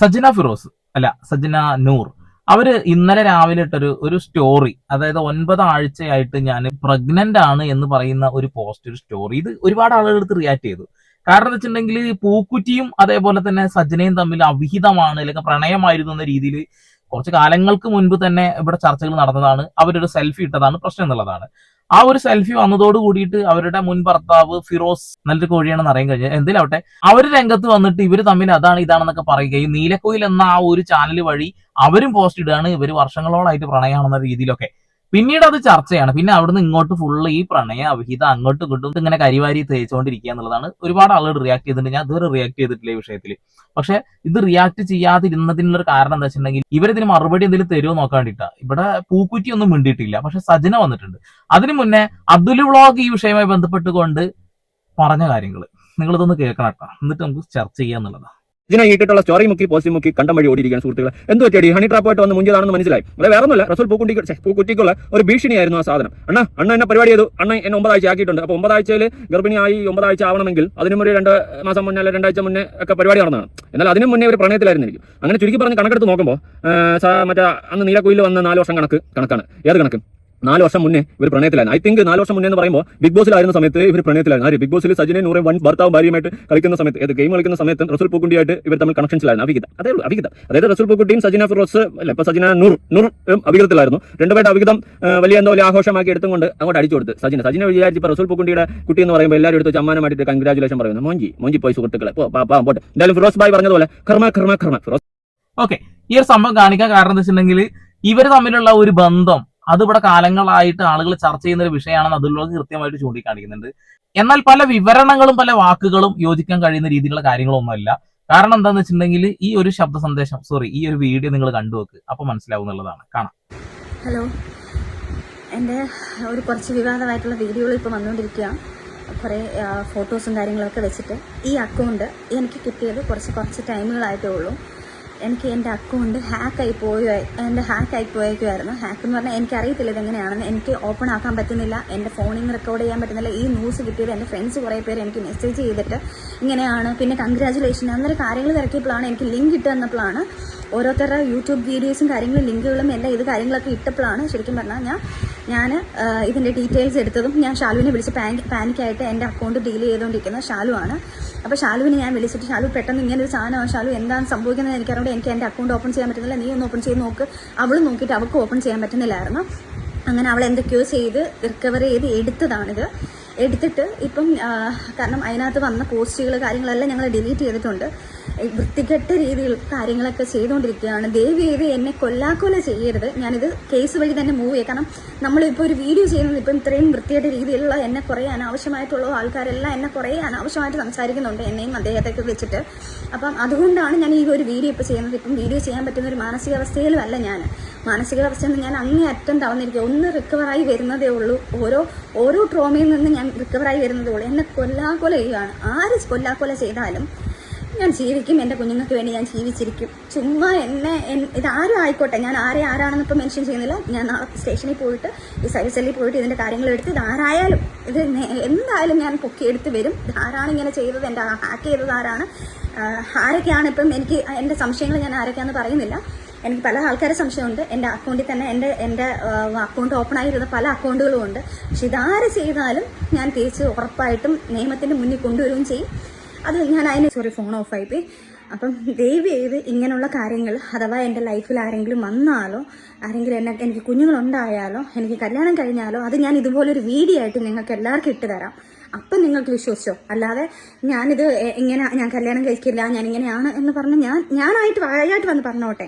സജ്ന ഫിറോസ് അല്ല സജ്ന നൂർ അവര് ഇന്നലെ രാവിലെ ഇട്ടൊരു സ്റ്റോറി, അതായത് 9 ആഴ്ചയായിട്ട് ഞാൻ പ്രഗ്നന്റ് ആണ് എന്ന് പറയുന്ന ഒരു പോസ്റ്റ്, ഒരു സ്റ്റോറി. ഇത് ഒരുപാട് ആളുകൾ എടുത്ത് റിയാക്ട് ചെയ്തു. കാരണം എന്ന് വെച്ചിട്ടുണ്ടെങ്കിൽ പൂക്കുറ്റിയും അതേപോലെ തന്നെ സജ്നയും തമ്മിൽ അവിഹിതമാണ് അല്ലെങ്കിൽ പ്രണയമായിരുന്നു എന്ന രീതിയിൽ കുറച്ച് കാലങ്ങൾക്ക് മുൻപ് തന്നെ ഇവിടെ ചർച്ചകൾ നടന്നതാണ്. അവരൊരു സെൽഫി ഇട്ടതാണ് പ്രശ്നം എന്നുള്ളതാണ്. ആ ഒരു സെൽഫി വന്നതോട് കൂടിയിട്ട് അവരുടെ മുൻ ഭർത്താവ് ഫിറോസ്, നല്ലൊരു കോഴിയാണെന്ന് അറിയാൻ കഴിഞ്ഞത്, എന്തിലാവട്ടെ, അവര് രംഗത്ത് വന്നിട്ട് ഇവര് തമ്മിൽ അതാണ് ഇതാണെന്നൊക്കെ പറയുകയും നീലക്കോയിൽ എന്ന ആ ഒരു ചാനൽ വഴി അവരും പോസ്റ്റ് ഇടുകയാണ് ഇവര് വർഷങ്ങളോളായിട്ട് പ്രണയമാണെന്ന രീതിയിലൊക്കെ. പിന്നീട് അത് ചർച്ചയാണ്. പിന്നെ അവിടുന്ന് ഇങ്ങോട്ട് ഫുള്ള് ഈ പ്രണയ അവിഹിത അങ്ങോട്ടും ഇങ്ങോട്ടും ഇങ്ങനെ കരിവാരി തേച്ചുകൊണ്ടിരിക്കുക എന്നുള്ളതാണ്. ഒരുപാട് ആളുകൾ റിയാക്ട് ചെയ്തിട്ടുണ്ട്. ഞാൻ ഇതുവരെ റിയാക്ട് ചെയ്തിട്ടില്ല ഈ വിഷയത്തിൽ. പക്ഷെ ഇത് റിയാക്ട് ചെയ്യാതിരുന്നതിനുള്ള ഒരു കാരണം എന്താ വെച്ചിട്ടുണ്ടെങ്കിൽ ഇവരിതിന് മറുപടി എന്തെങ്കിലും തരുമോ നോക്കാൻ വേണ്ടിയിട്ടാ. ഇവിടെ പൂക്കുറ്റി ഒന്നും മിണ്ടിയിട്ടില്ല, പക്ഷെ സജന വന്നിട്ടുണ്ട്. അതിനു മുന്നേ അബ്ദുൽ വ്ളോഗ് ഈ വിഷയവുമായി ബന്ധപ്പെട്ടുകൊണ്ട് പറഞ്ഞ കാര്യങ്ങൾ നിങ്ങളിതൊന്ന് കേൾക്കണം കേട്ടോ, എന്നിട്ട് നമുക്ക് ചർച്ച ചെയ്യാന്നുള്ളതാണ്. ഇതിനെ ഇട്ടിട്ടുള്ള സ്റ്റോറി മുക്കി പോസ്റ്റ് മുക്കി കണ്ടം വഴി ഓടിയിരിക്കുകയാണ് സുഹൃത്തുക്കളെ. എന്ത് പറ്റിയടി? ഹണി ട്രാപ്പായിട്ട് വന്ന് മുഞ്ചതാണെന്ന് മനസ്സിലായി. അത് വേറെ ഒന്നുമല്ല, റസൂൽ പൂക്കുറ്റിക്കുള്ള ഒരു ഭീഷണിയായിരുന്നു ആ സാധനം. അണ്ണ എന്നെ പരിപാടി ചെയ്തു, അണ്ണ എന്നെ 9 ആഴ്ച ആക്കിയിട്ടുണ്ട്. അപ്പോൾ 9 ആഴ്ചയിൽ ഗർഭിണിയായി 9 ആഴ്ച ആവണമെങ്കിൽ അതിനും ഒരു 2 മാസം മുന്നേ അല്ലെ 2 ആഴ്ച മുന്നേ ഒക്കെ പരിപാടി നടന്നതാണ്. എന്നാൽ അതിനും മുന്നേ ഒരു പ്രണയത്തിലായിരുന്നു എനിക്ക്. അങ്ങനെ ചുരുക്കി പറഞ്ഞ് കണക്കെടുത്ത് നോക്കുമ്പോൾ മറ്റേ അന്ന് നീലക്കുയിൽ വന്ന 4 വർഷം കണക്കാണ്. ഏത് കണക്ക്? 4 വർഷം മുന്നേ ഇവർ പ്രണയത്തിലായിരുന്നു. ഐ തിങ്ക് 4 വർഷം മുന്നേ എന്ന് പറയുമ്പോൾ ബിഗ് ബോസിലായിരുന്ന സമയത്ത് ഇവർ പ്രണയത്തിലായിരുന്നു. ആര്? ബിഗ് ബോസിൽ സജിനെ നൂറെ വൺ ഭർത്താവും ഭാര്യയുമായിട്ട് കളിക്കുന്ന സമയത്ത്, ഏത് ഗെയിം കളിക്കുന്ന സമയത്ത് റസൂൽ പൂക്കുണ്ടിയായിട്ട് ഇവർ തമ്മിൽ കണക്ഷൻസിലായിരുന്നു. അവിഹിതം. അതായത് റസൂൽ പൂക്കുട്ടിയും സജിന ഫിറോസ് അല്ല, ഇപ്പൊ സജിന നൂർ അവിഹിതത്തിലായിരുന്നു. രണ്ടുപേരുടെ അവിഹിതം വലിയ ആഘോഷമാക്കി എടുത്തുകൊണ്ട് അങ്ങോട്ട് അടിച്ചു കൊടുത്ത് സജിന വിചാരിച്ച് ഇപ്പൊ റസൂൽ പൂക്കുണ്ടിയുടെ കുട്ടി എന്ന് പറയുമ്പോൾ എല്ലാവരും എടുത്ത് ചമ്മാനമായിട്ട് കൺഗ്രാജുലേഷൻ പറയുന്നു. മോഞ്ചി പോയി സുഹൃത്തുക്കളെ, പോട്ടെ. എന്തായാലും ഫിറോസ് ഭായ് പറഞ്ഞതുപോലെ കർമ്മ ഫിറോസ്. ഓക്കെ, ഈ ഒരു സംഭവം കാണിക്കാൻ കാരണം എന്താ വെച്ചിട്ടുണ്ടെങ്കിൽ ഇവര് തമ്മിലുള്ള ഒരു ബന്ധം അത് ഇവിടെ കാലങ്ങളായിട്ട് ആളുകൾ ചർച്ച ചെയ്യുന്ന ഒരു വിഷയമാണെന്ന് അതിലൊക്കെ കൃത്യമായിട്ട് ചൂണ്ടിക്കാണിക്കുന്നുണ്ട്. എന്നാൽ പല വിവരണങ്ങളും പല വാക്കുകളും യോജിക്കാൻ കഴിയുന്ന രീതിയിലുള്ള കാര്യങ്ങളൊന്നുമല്ല. കാരണം എന്താണെന്ന് വെച്ചിട്ടുണ്ടെങ്കിൽ ഈ ഒരു ശബ്ദ സന്ദേശം, ഈ ഒരു വീഡിയോ നിങ്ങൾ കണ്ടുവെക്ക്, അപ്പൊ മനസ്സിലാവുന്നുള്ളതാണ്. കാണാം. ഹലോ, എൻ്റെ ഒരു കുറച്ച് വിവാദമായിട്ടുള്ള വീഡിയോകൾ ഇപ്പോൾ വന്നുകൊണ്ടിരിക്കുക. കുറേ ഫോട്ടോസും കാര്യങ്ങളൊക്കെ വെച്ചിട്ട് ഈ അക്കൗണ്ട് എനിക്ക് കിട്ടിയത് കുറച്ച് ടൈമുകളായിട്ടേ ഉള്ളൂ. എനിക്ക് എൻ്റെ അക്കൗണ്ട് ഹാക്കായി പോയേക്കുമായിരുന്നു. ഹാക്ക് എന്ന് പറഞ്ഞാൽ എനിക്കറിയത്തില്ല ഇതെങ്ങനെയാണെന്ന്. എനിക്ക് ഓപ്പൺ ആക്കാൻ പറ്റുന്നില്ല, എൻ്റെ ഫോണിൽ നിന്ന് റെക്കോർഡ് ചെയ്യാൻ പറ്റുന്നില്ല. ഈ ന്യൂസ് കിട്ടിയത് എൻ്റെ ഫ്രണ്ട്സ് കുറേ പേര് എനിക്ക് മെസ്സേജ് ചെയ്തിട്ട് ഇങ്ങനെയാണ്, പിന്നെ കൺഗ്രാജുലേഷൻ അന്നേരം കാര്യങ്ങൾ തിരക്കിയപ്പോഴാണ് എനിക്ക് ലിങ്ക് ഇട്ട് തന്നപ്പോഴാണ്, ഓരോരുത്തരുടെ യൂട്യൂബ് വീഡിയോസും കാര്യങ്ങളും ലിങ്കുകളും എല്ലാം ഇത് കാര്യങ്ങളൊക്കെ ഇട്ടപ്പോഴാണ് ശരിക്കും പറഞ്ഞാൽ ഞാൻ ഇതിൻ്റെ ഡീറ്റെയിൽസ് എടുത്തതും. ഞാൻ ഷാലുവിനെ വിളിച്ച് പാനിക്കായിട്ട് എൻ്റെ അക്കൗണ്ട് ഡീൽ ചെയ്തുകൊണ്ടിരിക്കുന്നത് ഷാലുവാണ്. അപ്പോൾ ഷാലുവിനെ ഞാൻ വിളിച്ചിട്ട്, ഷാലു പെട്ടെന്ന് ഇങ്ങനെ ഒരു സാധനമാണ്, ഷാലു എന്താണ് സംഭവിക്കുന്നത് എനിക്കറിയാം, എനിക്ക് എൻ്റെ അക്കൗണ്ട് ഓപ്പൺ ചെയ്യാൻ പറ്റുന്നില്ല, നീ ഒന്ന് ഓപ്പൺ ചെയ്ത് നോക്ക്. അവൾ നോക്കിയിട്ട് അവൾക്ക് ഓപ്പൺ ചെയ്യാൻ പറ്റുന്നില്ലായിരുന്നു. അങ്ങനെ അവൾ എന്തൊക്കെയോ ചെയ്ത് റിക്കവർ ചെയ്ത് എടുത്തിട്ട് ഇപ്പം കാരണം അതിനകത്ത് വന്ന പോസ്റ്റുകൾ കാര്യങ്ങളെല്ലാം ഞങ്ങൾ ഡിലീറ്റ് ചെയ്തിട്ടുണ്ട്. വൃത്തികെട്ട രീതിയിൽ കാര്യങ്ങളൊക്കെ ചെയ്തുകൊണ്ടിരിക്കുകയാണ്. ദയവ് ചെയ്ത് എന്നെ കൊല്ലാക്കൊല ചെയ്യരുത്. ഞാനിത് കേസ് വഴി തന്നെ മൂവ് ചെയ്യാം. കാരണം നമ്മളിപ്പോൾ ഒരു വീഡിയോ ചെയ്യുന്നത് ഇപ്പം ഇത്രയും വൃത്തിയായിട്ട് രീതിയിലുള്ള എന്നെ കുറേ അനാവശ്യമായിട്ടുള്ള ആൾക്കാരെല്ലാം എന്നെ കുറേ അനാവശ്യമായിട്ട് സംസാരിക്കുന്നുണ്ട്, എന്നെയും അദ്ദേഹത്തെയൊക്കെ വെച്ചിട്ട്. അപ്പം അതുകൊണ്ടാണ് ഞാൻ ഈ ഒരു വീഡിയോ ഇപ്പോൾ ചെയ്യുന്നത്. ഇപ്പം വീഡിയോ ചെയ്യാൻ പറ്റുന്ന ഒരു മാനസികാവസ്ഥയിലും അല്ല ഞാൻ. മാനസികാവസ്ഥയിൽ നിന്ന് ഞാൻ അങ്ങേയറ്റം തളർന്നിരിക്കുക. ഒന്ന് റിക്കവറായി വരുന്നതേ ഉള്ളൂ. ഓരോ ട്രോമയിൽ നിന്ന് ഞാൻ റിക്കവറായി വരുന്നതേ ഉള്ളൂ. എന്നെ കൊല്ലാക്കൊല ചെയ്യുകയാണ്. ആര് കൊല്ലാക്കൊല ചെയ്താലും ഞാൻ ജീവിക്കും. എൻ്റെ കുഞ്ഞുങ്ങൾക്ക് വേണ്ടി ഞാൻ ജീവിച്ചിരിക്കും. ചുമ്മാ ഇതാരും ആയിക്കോട്ടെ, ഞാൻ ആരാണെന്ന് ഇപ്പോൾ മെൻഷൻ ചെയ്യുന്നില്ല. ഞാൻ നാളെ സ്റ്റേഷനിൽ പോയിട്ട് ഈ സൈബർ സെല്ലിൽ പോയിട്ട് ഇതിൻ്റെ കാര്യങ്ങൾ എടുത്ത് ഇതാരായാലും ഇത് എന്തായാലും ഞാൻ പൊക്കിയെടുത്ത് വരും. ആരാണ് ഇങ്ങനെ ചെയ്തത്, എൻ്റെ ഹാക്ക് ചെയ്തത് ആരൊക്കെയാണ്. ഇപ്പം എനിക്ക് എൻ്റെ സംശയങ്ങൾ ഞാൻ ആരൊക്കെയാണെന്ന് പറയുന്നില്ല. എനിക്ക് പല ആൾക്കാരെ സംശയമുണ്ട്. എൻ്റെ അക്കൗണ്ടിൽ തന്നെ എൻ്റെ അക്കൗണ്ട് ഓപ്പൺ ആയിരുന്ന പല അക്കൗണ്ടുകളും ഉണ്ട്. പക്ഷെ ഇതാര് ചെയ്താലും ഞാൻ തിരിച്ച് ഉറപ്പായിട്ടും നിയമത്തിൻ്റെ മുന്നിൽ കൊണ്ടുവരികയും ചെയ്യും. അത് ഞാൻ ഫോൺ ഓഫ് ആയിപ്പോയി. അപ്പം ദയവ് ചെയ്ത് ഇങ്ങനെയുള്ള കാര്യങ്ങൾ, അഥവാ എൻ്റെ ലൈഫിൽ ആരെങ്കിലും വന്നാലോ, ആരെങ്കിലും എനിക്ക് കുഞ്ഞുങ്ങളുണ്ടായാലോ, എനിക്ക് കല്യാണം കഴിഞ്ഞാലോ, അത് ഞാൻ ഇതുപോലൊരു വീഡിയോ ആയിട്ട് നിങ്ങൾക്ക് എല്ലാവർക്കും ഇട്ട് തരാം. അപ്പം നിങ്ങൾക്ക് വിശ്വസിച്ചോ. അല്ലാതെ ഞാനിത് ഞാൻ കല്യാണം കഴിക്കില്ല, ഞാൻ ഇങ്ങനെയാണ് എന്ന് പറഞ്ഞ് ഞാനായിട്ട് വായായിട്ട് വന്ന് പറഞ്ഞോട്ടെ,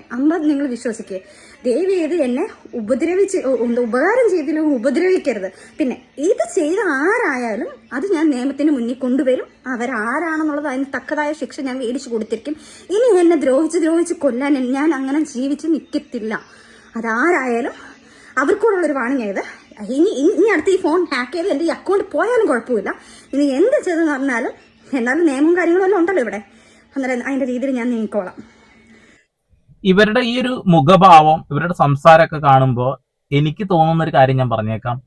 നിങ്ങൾ വിശ്വസിക്കുക. ദയവ് ചെയ്ത് എന്നെ ഉപകാരം ചെയ്തില്ലെങ്കിൽ ഉപദ്രവിക്കരുത്. പിന്നെ ഇത് ചെയ്ത ആരായാലും അത് ഞാൻ നിയമത്തിന് മുന്നിൽ കൊണ്ടുവരും. അവരാരാണെന്നുള്ളത് അതിന് തക്കതായ ശിക്ഷ ഞാൻ മേടിച്ചു കൊടുത്തിരിക്കും. ഇനി എന്നെ ദ്രോഹിച്ച് കൊല്ലാൻ ഞാൻ അങ്ങനെ ജീവിച്ച് നിൽക്കത്തില്ല. അതാരായാലും അവർക്കൂടുള്ളൊരു വാണിംഗ് ആയത്. ഇനി അടുത്ത് ഈ ഫോൺ ഹാക്ക് ചെയ്ത് എൻ്റെ ഈ അക്കൗണ്ട് പോയാലും കുഴപ്പമില്ല. ഇനി എന്ത് ചെയ്തെന്ന് പറഞ്ഞാലും എന്നാലും നിയമവും കാര്യങ്ങളും എല്ലാം ഉണ്ടല്ലോ ഇവിടെ. അന്നേരം അതിൻ്റെ രീതിയിൽ ഞാൻ നീങ്ങിക്കോളാം. ഇവരുടെ ഈ ഒരു മുഖഭാവം, ഇവരുടെ സംസാരമൊക്കെ കാണുമ്പോൾ എനിക്ക് തോന്നുന്ന ഒരു കാര്യം ഞാൻ പറഞ്ഞേക്കാം.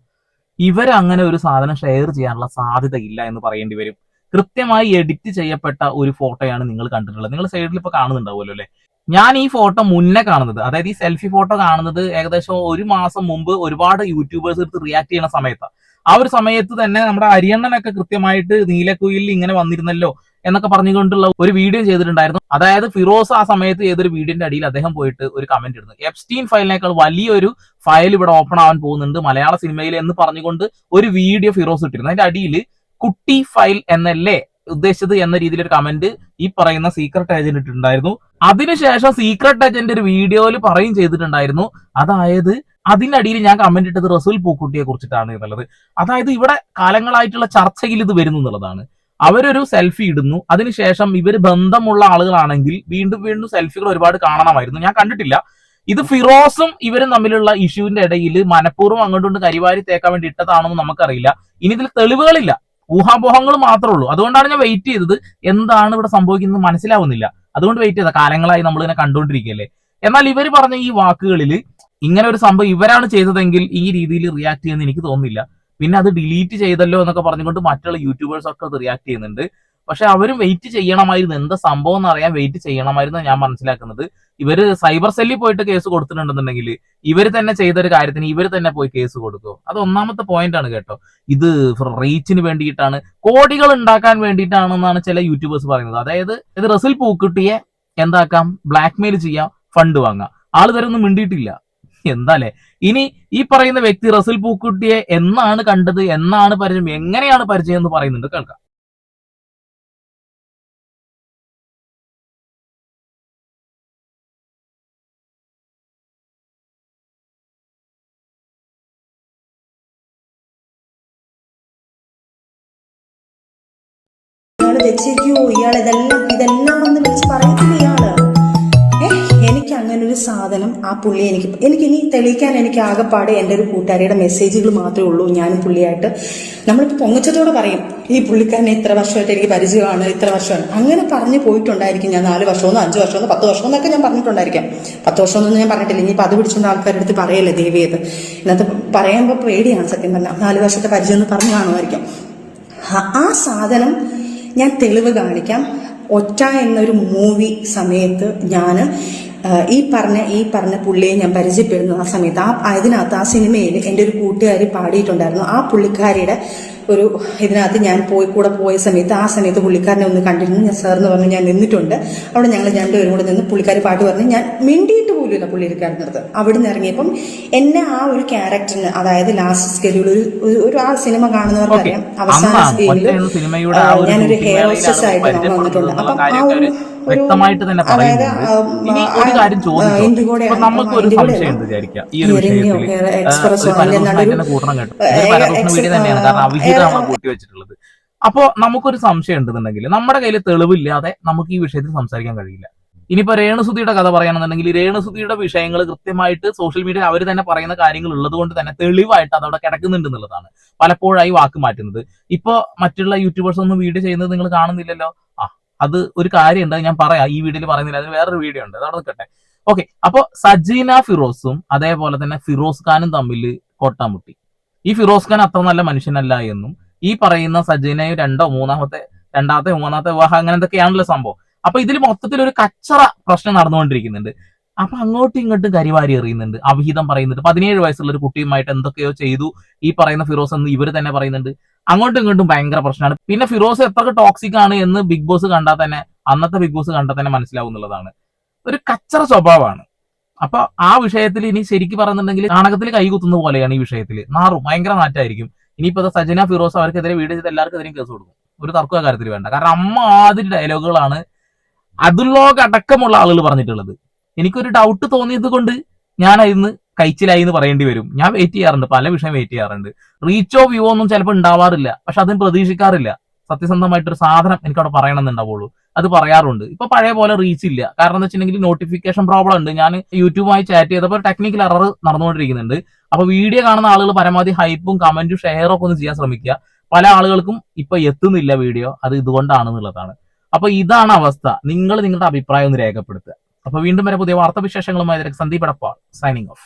ഇവരങ്ങനെ ഒരു സാധനം ഷെയർ ചെയ്യാനുള്ള സാധ്യത ഇല്ല എന്ന് പറയേണ്ടി വരും. കൃത്യമായി എഡിറ്റ് ചെയ്യപ്പെട്ട ഒരു ഫോട്ടോയാണ് നിങ്ങൾ കണ്ടിട്ടുള്ളത്. നിങ്ങൾ സൈഡിൽ ഇപ്പോൾ കാണുന്നുണ്ടാവുമല്ലോ അല്ലെ. ഞാൻ ഈ ഫോട്ടോ മുന്നേ കാണുന്നത്, അതായത് ഈ സെൽഫി ഫോട്ടോ കാണുന്നത് ഏകദേശം ഒരു മാസം മുമ്പ് ഒരുപാട് യൂട്യൂബേഴ്സ് എടുത്ത് റിയാക്ട് ചെയ്യുന്ന സമയത്താണ്. ആ ഒരു സമയത്ത് തന്നെ നമ്മുടെ അരിയണ്ണനൊക്കെ കൃത്യമായിട്ട് നീലക്കുയിൽ ഇങ്ങനെ വന്നിരുന്നല്ലോ എന്നൊക്കെ പറഞ്ഞുകൊണ്ടുള്ള ഒരു വീഡിയോ ചെയ്തിട്ടുണ്ടായിരുന്നു. അതായത് ഫിറോസ് ആ സമയത്ത് ചെയ്തൊരു വീഡിയോന്റെ അടിയിൽ അദ്ദേഹം പോയിട്ട് ഒരു കമന്റ് ഇടുന്നു, എപ്സ്റ്റീൻ ഫയലിനേക്കാൾ വലിയൊരു ഫയൽ ഇവിടെ ഓപ്പൺ ആവാൻ പോകുന്നുണ്ട് മലയാള സിനിമയിൽ എന്ന് പറഞ്ഞുകൊണ്ട് ഒരു വീഡിയോ ഫിറോസ് ഇട്ടിരുന്നു. അതിന്റെ അടിയിൽ കുട്ടി ഫയൽ എന്നല്ലേ ഉദ്ദേശിച്ചത് എന്ന രീതിയിൽ ഒരു കമന്റ് ഈ പറയുന്ന സീക്രട്ട് ഏജന്റ് ഇട്ടിട്ടുണ്ടായിരുന്നു. അതിനുശേഷം സീക്രട്ട് ഏജന്റ് ഒരു വീഡിയോയിൽ പറയും ചെയ്തിട്ടുണ്ടായിരുന്നു, അതായത് അതിനടിയിൽ ഞാൻ കമന്റ് ഇട്ടത് റസൂൽ പൂക്കുട്ടിയെ കുറിച്ചിട്ടാണ് എന്നുള്ളത്. അതായത് ഇവിടെ കാലങ്ങളായിട്ടുള്ള ചർച്ചയിൽ ഇത് വരുന്നു എന്നുള്ളതാണ്. അവരൊരു സെൽഫി ഇടുന്നു, അതിനുശേഷം ഇവർ ബന്ധമുള്ള ആളുകളാണെങ്കിൽ വീണ്ടും വീണ്ടും സെൽഫികൾ ഒരുപാട് കാണണമായിരുന്നു. ഞാൻ കണ്ടിട്ടില്ല. ഇത് ഫിറോസും ഇവരും തമ്മിലുള്ള ഇഷ്യൂവിന്റെ ഇടയിൽ മനഃപൂർവ്വം അങ്ങോട്ടുകൊണ്ട് കരിവാരി തേക്കാൻ വേണ്ടി ഇട്ടതാണെന്ന് നമുക്കറിയില്ല. ഇനി ഇതിൽ തെളിവുകളില്ല, ഊഹാപോഹങ്ങൾ മാത്രമേ ഉള്ളൂ. അതുകൊണ്ടാണ് ഞാൻ വെയിറ്റ് ചെയ്തത്, എന്താണ് ഇവിടെ സംഭവിക്കുന്നത് മനസ്സിലാവുന്നില്ല. അതുകൊണ്ട് വെയിറ്റ് ചെയ്ത, കാലങ്ങളായി നമ്മൾ ഇതിനെ കണ്ടുകൊണ്ടിരിക്കുകയല്ലേ. എന്നാൽ ഇവർ പറഞ്ഞ ഈ വാക്കുകളിൽ ഇങ്ങനെ ഒരു സംഭവം ഇവരാണ് ചെയ്തതെങ്കിൽ ഈ രീതിയിൽ റിയാക്ട് ചെയ്യുന്ന എനിക്ക് തോന്നുന്നില്ല. പിന്നെ അത് ഡിലീറ്റ് ചെയ്തല്ലോ എന്നൊക്കെ പറഞ്ഞുകൊണ്ട് മറ്റുള്ള യൂട്യൂബേഴ്സ് ഒക്കെ അത് റിയാക്ട് ചെയ്യുന്നുണ്ട്. പക്ഷെ അവരും വെയിറ്റ് ചെയ്യണമായിരുന്നു, എന്താ സംഭവം എന്ന് അറിയാൻ വെയിറ്റ് ചെയ്യണമായിരുന്നു ഞാൻ മനസ്സിലാക്കുന്നത്. ഇവര് സൈബർ സെല്ലിൽ പോയിട്ട് കേസ് കൊടുത്തിട്ടുണ്ടെന്നുണ്ടെങ്കിൽ ഇവർ തന്നെ ചെയ്തൊരു കാര്യത്തിന് ഇവർ തന്നെ പോയി കേസ് കൊടുക്കുമോ? അത് ഒന്നാമത്തെ പോയിന്റ് ആണ് കേട്ടോ. ഇത് റീച്ചിന് വേണ്ടിയിട്ടാണ്, കോടികൾ ഉണ്ടാക്കാൻ വേണ്ടിയിട്ടാണെന്നാണ് ചില യൂട്യൂബേഴ്സ് പറയുന്നത്. അതായത് ഇത് റസൂൽ പൂക്കുട്ടിയെ എന്താക്കാം, ബ്ലാക്ക് മെയിൽ ചെയ്യാം, ഫണ്ട് വാങ്ങാം. ആള് തരം ഒന്നും മിണ്ടിയിട്ടില്ല. എന്താല്ലേ ഇനി ഈ പറയുന്ന വ്യക്തി റസൂൽ പൂക്കുട്ടിയെ എന്നാണ് കണ്ടത്, എന്നാണ് പരിചയം, എങ്ങനെയാണ് പരിചയം എന്ന് പറയുന്നുണ്ട്, കേൾക്കാം. ഇയാള് വെച്ചേക്കോ, ഇയാൾ ഇതെല്ലാം വന്ന് വിളിച്ച് പറയത്തില്ല ഇയാള്. എനിക്ക് അങ്ങനെ ഒരു സാധനം ആ പുള്ളി എനിക്കിനി തെളിയിക്കാൻ എനിക്ക് ആകെപ്പാട് എൻ്റെ ഒരു കൂട്ടുകാരിയുടെ മെസ്സേജുകൾ മാത്രമേ ഉള്ളൂ. ഞാനും പുള്ളിയായിട്ട് നമ്മളിപ്പോൾ പൊങ്ങച്ചത്തോടെ പറയും, ഈ പുള്ളിക്കാരനെ ഇത്ര വർഷമായിട്ട് എനിക്ക് പരിചയമാണ്, ഇത്ര വർഷമാണ്, അങ്ങനെ പറഞ്ഞു പോയിട്ടുണ്ടായിരിക്കും. ഞാൻ 4 വർഷമോ 5 വർഷമോ 10 വർഷമോ എന്നൊക്കെ ഞാൻ പറഞ്ഞിട്ടുണ്ടായിരിക്കാം. 10 വർഷമൊന്നും ഞാൻ പറഞ്ഞിട്ടില്ല. ഇനിയിപ്പോൾ അത് പിടിച്ചുകൊണ്ട് ആൾക്കാരുടെ അടുത്ത് പറയല്ലേ ദേവിയത്. ഇന്നത്തെ പറയുമ്പോൾ പേടിയാണ് സത്യം പറഞ്ഞാൽ. 4 വർഷത്തെ പരിചയം എന്ന് പറഞ്ഞു കാണുമായിരിക്കും. ആ സാധനം ഞാൻ തെളിവ് കാണിക്കാം. ഒറ്റ എന്നൊരു മൂവി സമയത്ത് ഞാൻ ഈ പറഞ്ഞ പുള്ളിയെ ഞാൻ പരിചയപ്പെടുന്നു. ആ സമയത്ത് അതിനകത്ത് ആ സിനിമയിൽ എൻ്റെ ഒരു കൂട്ടുകാരി പാടിയിട്ടുണ്ടായിരുന്നു. ആ പുള്ളിക്കാരിയുടെ ഒരു ഇതിനകത്ത് ഞാൻ കൂടെ പോയ സമയത്ത് ആ സമയത്ത് പുള്ളിക്കാരനെ ഒന്ന് കണ്ടിരുന്നു. ഞാൻ സാറെന്ന് പറഞ്ഞു ഞാൻ നിന്നിട്ടുണ്ട്. അവിടെ ഞങ്ങൾ രണ്ടുപേരും കൂടെ നിന്ന് പുള്ളിക്കാരി പാട്ട് പറഞ്ഞ് ഞാൻ മിണ്ടിയിട്ട് പോലുമില്ല പുള്ളിക്കാരനടുത്ത്. അവിടെ നിന്ന് ഇറങ്ങിയപ്പം എന്നെ ആ ഒരു ക്യാരക്ടറിന്, അതായത് ലാസ്റ്റ് സ്കെഡ്യൂൾ ഒരു ആ സിനിമ കാണുന്നവർക്കറിയാം, അവസാന സ്കെയിലിൽ ഞാനൊരു ഹെയർ ഹോസ്റ്റസ് ആയിട്ട് വന്നിട്ടുണ്ട്. അപ്പം ആ ഒരു വ്യക്തമായിട്ട് തന്നെ പറയുന്നുണ്ട്. ഇനി ഒരു കാര്യം ചോദിച്ചു, നമുക്ക് ഒരു സംശയം ഉണ്ട് വിചാരിക്കാം ഈ ഒരു വിഷയത്തിൽ. കൂട്ടണം കേട്ടോ, വീഡിയോ തന്നെയാണ്, കാരണം അവിഹിതമാണ് കൂട്ടി വെച്ചിട്ടുള്ളത്. അപ്പോ നമുക്കൊരു സംശയം ഉണ്ടെന്നുണ്ടെങ്കിൽ നമ്മുടെ കയ്യിൽ തെളിവില്ലാതെ നമുക്ക് ഈ വിഷയത്തിൽ സംസാരിക്കാൻ കഴിയില്ല. ഇനിയിപ്പോ രേണുസുതിയുടെ കഥ പറയുകയാണെന്നുണ്ടെങ്കിൽ രേണുസുതിയുടെ വിഷയങ്ങൾ കൃത്യമായിട്ട് സോഷ്യൽ മീഡിയ അവർ തന്നെ പറയുന്ന കാര്യങ്ങൾ ഉള്ളത് കൊണ്ട് തന്നെ തെളിവായിട്ട് അതവിടെ കിടക്കുന്നുണ്ട് എന്നുള്ളതാണ് പലപ്പോഴായി വാക്ക് മാറ്റുന്നത്. ഇപ്പോ മറ്റുള്ള യൂട്യൂബേഴ്സ് ഒന്നും വീഡിയോ ചെയ്യുന്നത് നിങ്ങൾ കാണുന്നില്ലല്ലോ. അത് ഒരു കാര്യമുണ്ട്, ഞാൻ പറയാം, ഈ വീഡിയോയിൽ പറയുന്നില്ല, അതിന് വേറൊരു വീഡിയോ ഉണ്ട്, അതവിടെ നിൽക്കട്ടെ. ഓക്കെ, അപ്പൊ സജീന ഫിറോസും അതേപോലെ തന്നെ ഫിറോസ് ഖാനും തമ്മിൽ കോട്ടാമുട്ടി. ഈ ഫിറോസ് ഖാൻ അത്ര നല്ല മനുഷ്യനല്ല എന്നും ഈ പറയുന്ന സജീനയും രണ്ടാമത്തെ മൂന്നാമത്തെ വിവാഹം അങ്ങനെ എന്തൊക്കെയാണല്ലോ സംഭവം. അപ്പൊ ഇതിൽ മൊത്തത്തിൽ ഒരു കച്ചറ പ്രശ്നം നടന്നുകൊണ്ടിരിക്കുന്നുണ്ട്. അപ്പൊ അങ്ങോട്ടും ഇങ്ങോട്ടും കരിവാരി എറിയുന്നുണ്ട്, അവിഹിതം പറയുന്നുണ്ട്. 17 വയസ്സുള്ള ഒരു കുട്ടിയുമായിട്ട് എന്തൊക്കെയോ ചെയ്തു ഈ പറയുന്ന ഫിറോസ് എന്ന് ഇവർ തന്നെ പറയുന്നുണ്ട്. അങ്ങോട്ടും ഇങ്ങോട്ടും ഭയങ്കര പ്രശ്നമാണ്. പിന്നെ ഫിറോസ് എത്ര ടോക്സിക് ആണ് എന്ന് ബിഗ് ബോസ് കണ്ടാൽ തന്നെ, അന്നത്തെ ബിഗ് ബോസ് കണ്ടാൽ തന്നെ മനസ്സിലാവുന്നുള്ളതാണ്. ഒരു കച്ചറ സ്വഭാവമാണ്. അപ്പൊ ആ വിഷയത്തിൽ ഇനി ശരിക്കും പറയുന്നുണ്ടെങ്കിൽ നാണകത്തിൽ കൈകുത്തുന്ന പോലെയാണ് ഈ വിഷയത്തിൽ. ഭയങ്കര നാറ്റായിരിക്കും. ഇനിയിപ്പോ സജന ഫിറോസ് അവർക്കെതിരെ വീഡിയോ ചെയ്ത് എല്ലാവർക്കെതിരെയും കേസ് കൊടുക്കും. ഒരു തർക്ക കാര്യത്തിൽ വേണ്ട. കാരണം ആദ്യ ഡയലോഗുകളാണ് അതുള്ളോക്ക് അടക്കമുള്ള ആളുകൾ പറഞ്ഞിട്ടുള്ളത്. എനിക്കൊരു ഡൗട്ട് തോന്നിയത് കൊണ്ട് ഞാൻ അതിന്ന് കഴിച്ചിലായി എന്ന് പറയേണ്ടി വരും. ഞാൻ വെയിറ്റ് ചെയ്യാറുണ്ട്, പല വിഷയം വെയിറ്റ് ചെയ്യാറുണ്ട്. റീച്ചോ വ്യൂവോ ഒന്നും ചിലപ്പോൾ ഉണ്ടാവാറില്ല, പക്ഷെ അതും പ്രതീക്ഷിക്കാറില്ല. സത്യസന്ധമായിട്ടൊരു സാധനം എനിക്ക് അവിടെ പറയണമെന്നുണ്ടാവുള്ളൂ, അത് പറയാറുണ്ട്. ഇപ്പൊ പഴയ പോലെ റീച്ച് ഇല്ല. കാരണം എന്ന് വെച്ചിട്ടുണ്ടെങ്കിൽ നോട്ടിഫിക്കേഷൻ പ്രോബ്ലം ഉണ്ട്. ഞാൻ യൂട്യൂബുമായി ചാറ്റ് ചെയ്തപ്പോൾ ടെക്നിക്കൽ എറർ നടന്നുകൊണ്ടിരിക്കുന്നുണ്ട്. അപ്പൊ വീഡിയോ കാണുന്ന ആളുകൾ പരമാവധി ഹൈപ്പും കമന്റും ഷെയറും ഒക്കെ ഒന്ന് ചെയ്യാൻ ശ്രമിക്കുക. പല ആളുകൾക്കും ഇപ്പൊ എത്തുന്നില്ല വീഡിയോ, അത് ഇതുകൊണ്ടാണെന്നുള്ളതാണ്. അപ്പൊ ഇതാണ് അവസ്ഥ. നിങ്ങൾ നിങ്ങളുടെ അഭിപ്രായം ഒന്ന് രേഖപ്പെടുത്തുക. അപ്പൊ വീണ്ടും വരെ പുതിയ വാർത്താവിശേഷങ്ങളുമായി സന്ദീപ് എടപ്പാൾ സൈനിങ് ഓഫ്.